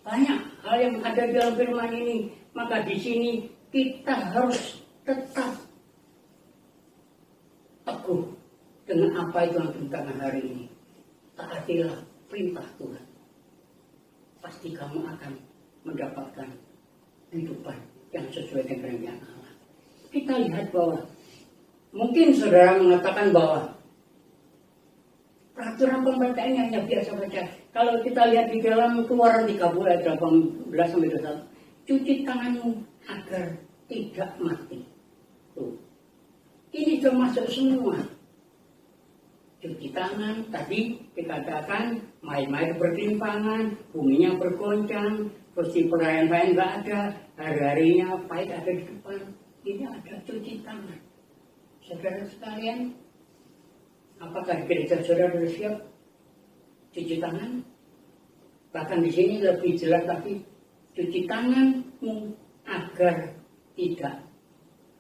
Banyak hal yang ada di dalam firman ini, maka di sini kita harus tetap teguh dengan apa itu yang kita hari ini. Taatilah perintah Tuhan. Pasti kamu akan mendapatkan kehidupan yang sesuai dengan rencana Allah. Kita lihat bahwa mungkin saudara mengatakan bahwa peraturan pemerintah ini hanya biasa saja. Kalau kita lihat di dalam Keluaran 30 ayat 18-21, cuci tanganmu agar tidak mati. Tuh. Ini termasuk semua. Cuci tangan, tadi dikatakan main-main bertimpangan, buminya bergoncang, kursi pelayan-pelayan nggak ada, hari-harinya pahit ada di depan. Ini ada cuci tangan. Saudara sekalian, apakah gereja saudara sudah siap cuci tangan? Bahkan di sini lebih jelas lagi, cuci tanganmu agar tidak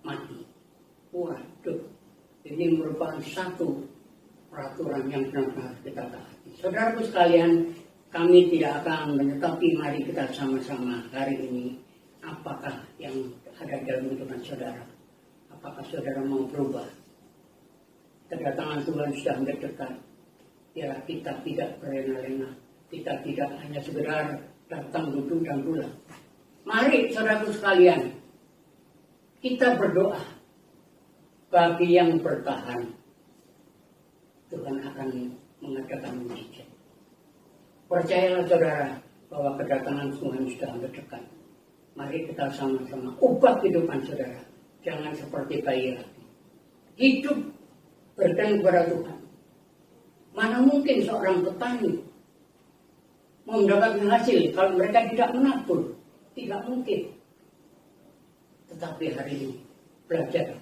mati. Waduh, Ini merupakan satu peraturan yang benar-benar kita taati. Saudaraku sekalian, kami tidak akan menetapi, mari kita sama-sama hari ini apakah yang ada dalam kehidupan saudara. Apakah saudara mau berubah? Kedatangan Tuhan sudah hampir dekat. Ya, kita tidak berlena-lena. Kita tidak hanya sekedar datang, duduk, dan pulang. Mari saudaraku sekalian, kita berdoa bagi yang bertahan. Tuhan akan mengadakan mujizat. Percayalah saudara bahwa kedatangan Tuhan sudah hampir dekat. Mari kita sama-sama ubah kehidupan saudara. Jangan seperti bayi lagi. Hidup bergantung kepada Tuhan. Mana mungkin seorang petani mendapatkan hasil kalau mereka tidak menabur? Tidak mungkin. Tetapi hari ini belajar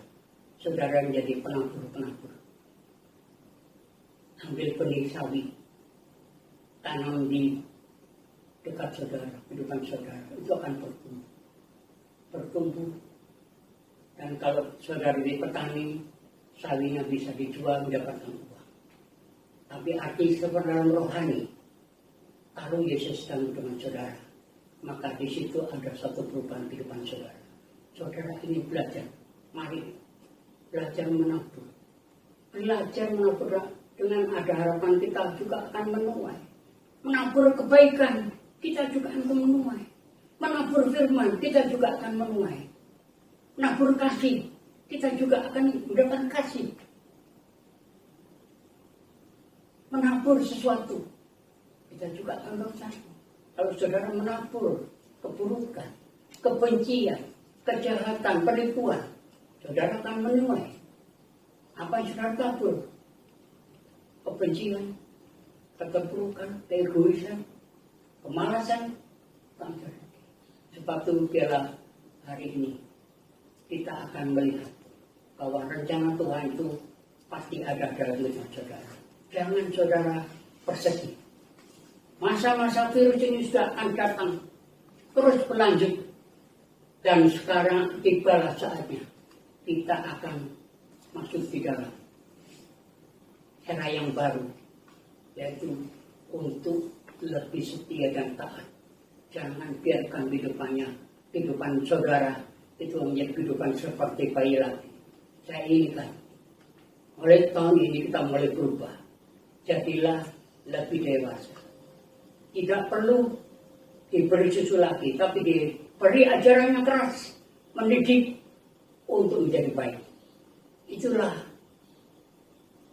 saudara menjadi penabur-penabur. Ambil benih sawi, tanam di dekat saudara, kehidupan saudara, itu akan bertumbuh. Dan kalau saudara di petani, sawinya bisa dijual mendapatkan uang. Tapi arti seperti dalam rohani, kalau Yesus sedang dengan saudara, maka di situ ada satu perubahan kehidupan saudara. Saudara ini belajar, mari belajar menabur. Belajar menabur dengan ada harapan kita juga akan menuai. Menabur kebaikan, kita juga akan menuai. Menabur firman, kita juga akan menuai. Menabur kasih, kita juga akan mendapat kasih. Menabur sesuatu, kita juga akan mendapat. Kalau saudara menabur keburukan, kebencian, kejahatan, penipuan, saudara akan menuai. Apa yang saudara tabur? Kebencian, keterpurukan, keegoisan, kemalasan, bangsa. Sebab itu biarlah hari ini kita akan melihat bahwa rencana Tuhan itu pasti ada dalam hidup saudara. Jangan saudara bersedih. Masa-masa virus ini sudah akan datang, terus berlanjut. Dan sekarang tibalah saatnya kita akan masuk di dalam era yang baru, yaitu untuk lebih setia dan taat. Jangan biarkan kehidupan saudara itu menjadi kehidupan seperti bayi lagi. Saya inginkan, mulai tahun ini kita mulai berubah. Jadilah lebih dewasa. Tidak perlu diberi susu lagi, tapi diberi ajaran yang keras, mendidik untuk menjadi baik. Itulah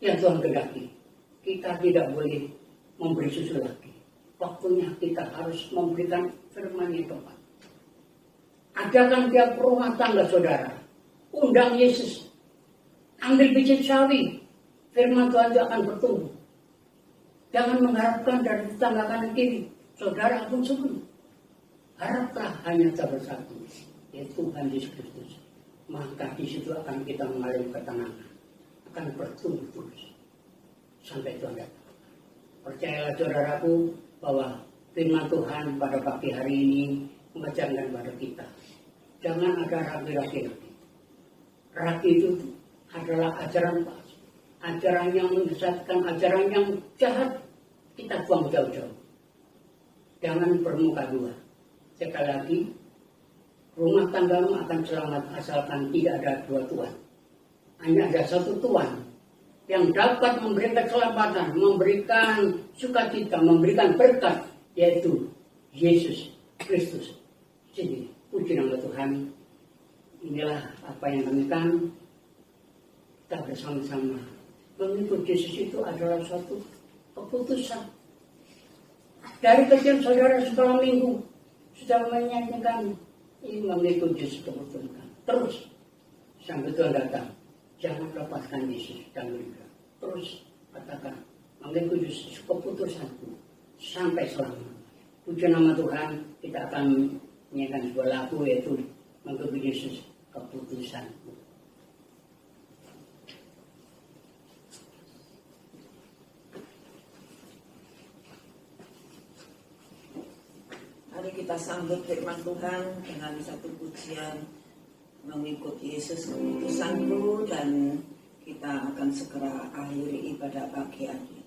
yang Tuhan kehendaki. Kita tidak boleh memberi susu lagi. Waktunya kita harus memberikan firman yang tepat. Adakan tiap rumah tangga saudara, undang Yesus, ambil biji sawi, firman Tuhan itu akan bertumbuh. Jangan mengharapkan dari tetangga kanan kiri, saudara pun semua. Haraplah hanya satu, yaitu Tuhan Yesus Kristus. Maka di situ akan kita mengalami ketenangan, akan bertumbuh terus sampai Tuhan datang. Percayalah saudaraku bahwa firman Tuhan pada pagi hari ini mengajarkan kepada kita. Jangan ada ragu-ragu. Ragu itu adalah ajaran palsu, ajaran yang menyesatkan, ajaran yang jahat. Kita buang jauh-jauh. Jangan bermuka dua. Sekali lagi, rumah tanggamu akan selamat asalkan tidak ada dua Tuhan. Hanya ada satu Tuhan yang dapat memberikan keselamatan, memberikan sukacita, memberikan berkat, yaitu Yesus Kristus sendiri. Puji nama Tuhan. Inilah apa yang kami kan kita bersama-sama. Mengikut Yesus itu adalah suatu keputusan. Dari kecil saudara sekolah minggu sudah menyanyikan ini mengikut Yesus keputusan. Terus sampai Tuhan datang. Jangan lepaskan Yesus dan mereka. Terus katakan mengikut Yesus keputusanku sampai selama. Puji nama Tuhan. Kita akan menyanyikan sebuah lagu yaitu mengikut Yesus keputusanku. Mari kita sambut firman Tuhan dengan satu pujian mengikut Yesus keputusanku, dan kita akan segera akhiri ibadah pagi ini.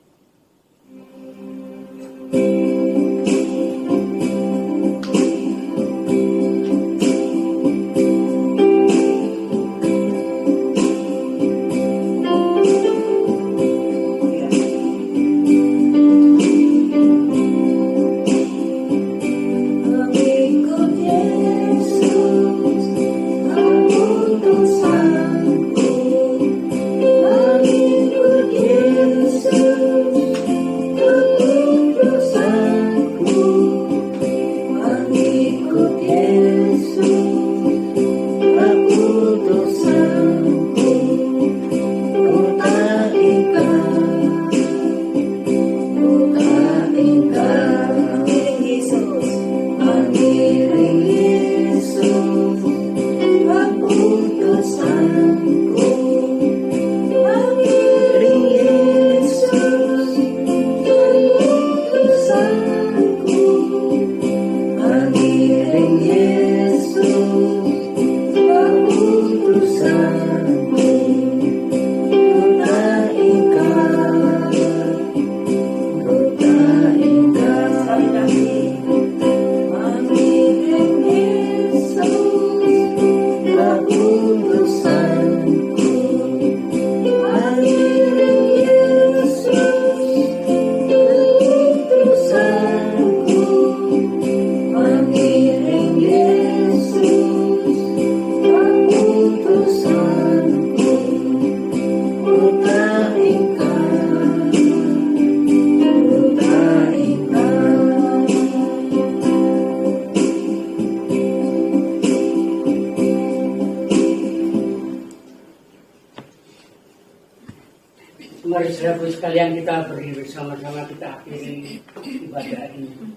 Mari saudara sekalian kita berdiri bersama-sama, kita akhiri ibadah ini.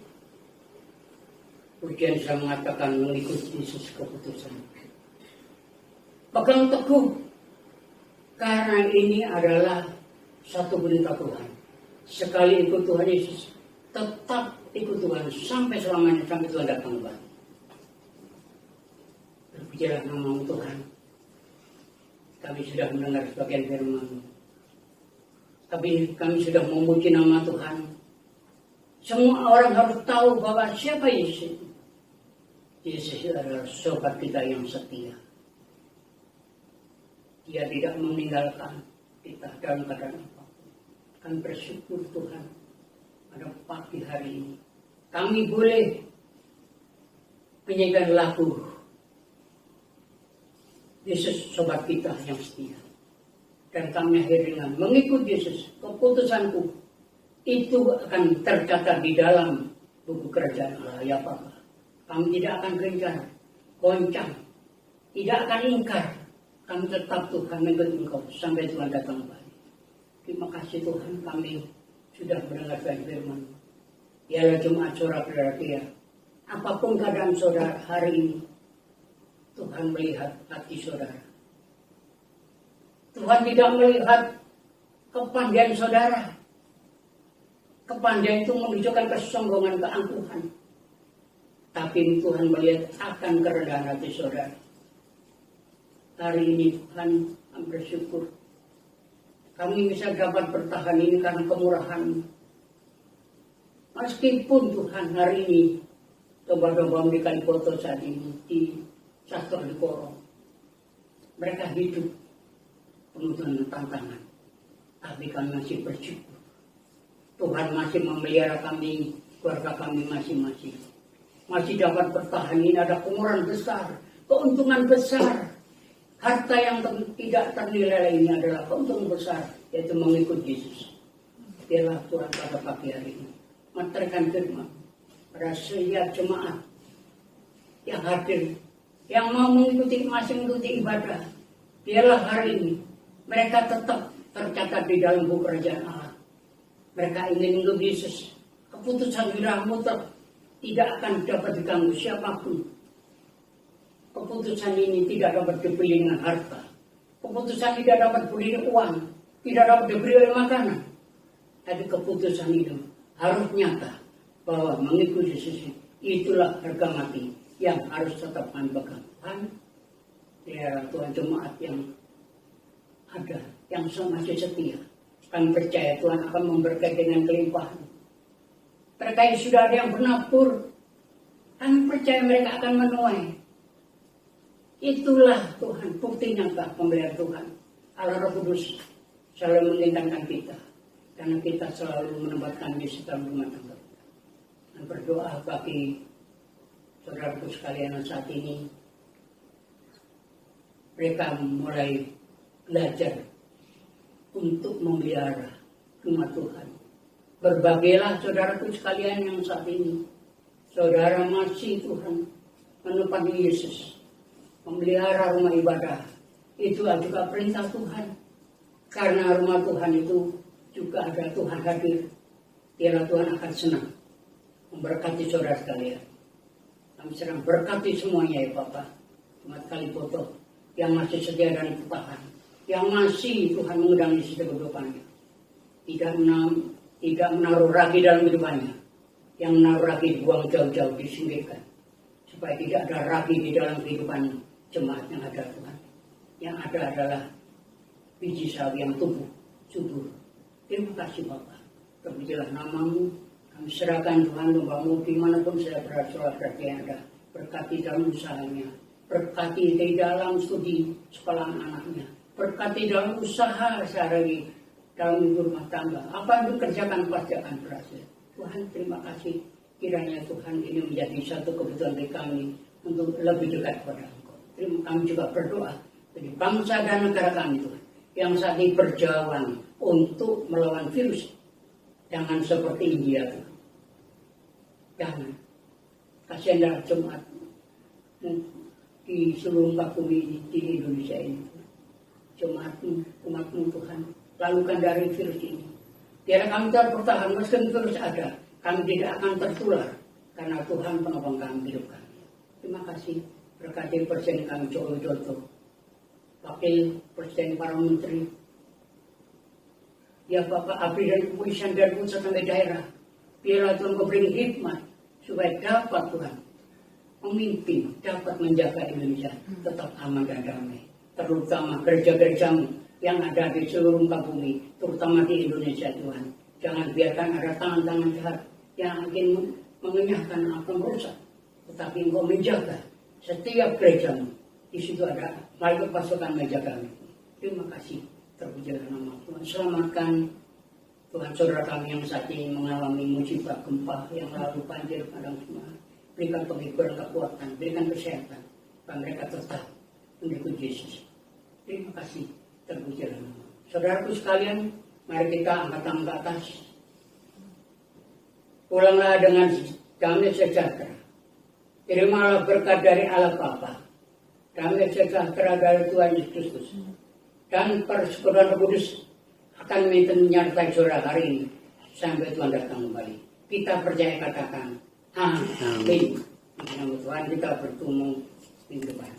Pujian saya mengatakan mengikut Yesus keputusan. Pegang teguh, karena ini adalah satu perintah Tuhan. Sekali ikut Tuhan Yesus, tetap ikut Tuhan sampai selamanya, sampai Tuhan datang kembali. Berbicara nama Tuhan. Kami sudah mendengar sebagian firman. Tapi kami sudah memuji nama Tuhan. Semua orang harus tahu bahwa siapa Yesus. Yesus adalah sobat kita yang setia. Dia tidak meninggalkan kita dalam keadaan apapun. Kami bersyukur Tuhan pada pagi hari ini. Kami boleh menyanyikan lagu Yesus sobat kita yang setia. Dan kami akhiri dengan mengikut Yesus, keputusanku itu akan tercatat di dalam buku kerajaan Allah. Ya Bapa, kami tidak akan gencar, goncang, tidak akan ingkar. Kami tetap Tuhan mengikut Engkau sampai Tuhan datang kembali. Terima kasih Tuhan, kami sudah mendengarkan firman. Ialah Jumat Sore berarti ya. Apapun keadaan saudara hari ini, Tuhan melihat hati saudara. Tuhan tidak melihat kepandaian saudara. Kepandaian itu menunjukkan kesombongan, keangkuhan. Tapi Tuhan melihat akan kerendahan hati saudara. Hari ini Tuhan kami bersyukur. Kami bisa dapat bertahan ini karena kemurahan. Meskipun Tuhan hari ini domba-domba mereka dipoto saat ini di Sastra di Korong. Mereka hidup penuh dengan tantangan, tapi kami masih bersyukur. Tuhan masih memelihara kami, keluarga kami masing-masing. Masih dapat bertahan, ini ada kemurahan besar, keuntungan besar. Harta yang tidak ternilai ini adalah keuntungan besar, yaitu mengikut Yesus. Biarlah Tuhan pada pagi hari ini menterkan firman pada setiap jemaat yang hadir, yang mau mengikuti ibadah. Biarlah hari ini mereka tetap tercatat di dalam buku kerajaan Allah. Mereka ingin mengikut Yesus. Keputusan sudah mutlak, tidak akan dapat diganggu siapapun. Keputusan ini tidak dapat dibeli dengan harta. Keputusan tidak dapat dibeli uang, tidak dapat dibeli oleh makanan. Tapi keputusan itu harus nyata bahwa mengikuti Yesus itulah harga mati yang harus tetap kami pegang. Tuhan, Tuhan jemaat yang ada yang masih setia. Kami percaya Tuhan akan memberkati dengan kelimpahan. Terkait sudah ada yang bernafur, kami percaya mereka akan menuai. Itulah Tuhan, buktinya Pak, pemberian Tuhan. Allah Roh Kudus selalu melintangkan kita. Karena kita selalu menempatkan di dalam rumah tangga. Dan berdoa bagi saudaraku sekalian saat ini, mereka mulai belajar untuk memelihara rumah Tuhan. Berbagilah saudaraku sekalian yang saat ini, saudara masih Tuhan menempati Yesus, memelihara rumah ibadah. Itu juga perintah Tuhan. Karena rumah Tuhan itu juga ada Tuhan hadir. Biarlah Tuhan akan senang memberkati saudara sekalian. Kami sedang berkati semuanya ya Bapak. Umat Kalipoto yang masih setia dan bertahan, yang masih Tuhan mengundang di setiap kehidupannya, tidak menaruh ragi dalam kehidupannya, yang menaruh ragi dibuang jauh-jauh, disingkirkan, supaya tidak ada ragi di dalam kehidupan jemaat yang ada Tuhan. Yang ada adalah biji sawi yang tumbuh subur. Terima kasih Bapak. Terpujilah namamu. Kami serahkan Tuhan dombamu dimanapun saya berada yang ada. Berkati dalam usahanya, berkati di dalam studi sekolah anaknya, berkati dalam usaha sehari dalam rumah tangga. Apa yang dikerjakan pasti akan berhasil. Tuhan terima kasih. Kiranya Tuhan ini menjadi satu kebutuhan bagi kami untuk lebih dekat kepada Engkau. Kami juga berdoa bagi bangsa dan negara kami Tuhan, yang saat ini berjuang untuk melawan virus. Jangan seperti India Tuhan. Jangan. Kasihan darah jemaat di seluruh muka bumi di Indonesia ini. Jemaatmu, umatmu Tuhan, lalukan dari virus ini. Biar kami tetap bertahan, meskipun virus ada, kami tidak akan tertular, karena Tuhan penopang kami, hidup kami. Terima kasih. Berkati Presiden kami Joko Widodo, Wakil Presiden, para Menteri, ya Bapak Abri dan kepolisian dari pusat sampai daerah. Biarlah Tuhan memberi hikmat supaya dapat Tuhan memimpin, dapat menjaga Indonesia tetap aman dan damai. Terutama gereja-gerejamu yang ada di seluruh muka bumi, terutama di Indonesia Tuhan. Jangan biarkan ada tangan-tangan jahat yang ingin mengenyahkan atau merusak. Tetapi Engkau menjaga setiap gerejamu. Di situ ada malaikat pasukan menjaga. Terima kasih. Terpujilah nama Tuhan. Selamatkan Tuhan saudara kami yang saat ini mengalami musibah gempa yang lalu, banjir, padang semua. Berikan penghiburan kekuatan, berikan kesehatan, supaya mereka tetap mengikut Yesus. Terima kasih. Terpujilah nama. Saudaraku sekalian, mari kita angkat tangan ke atas. Pulanglah dengan damai sejahtera. Terimalah berkat dari Allah Bapa, damai sejahtera dari Tuhan Yesus Kristus, dan persekutuan Roh Kudus akan menyertai saudara hari ini sampai Tuhan datang kembali. Kita percaya, katakan amin. Di nama Tuhan kita bertemu minggu depan.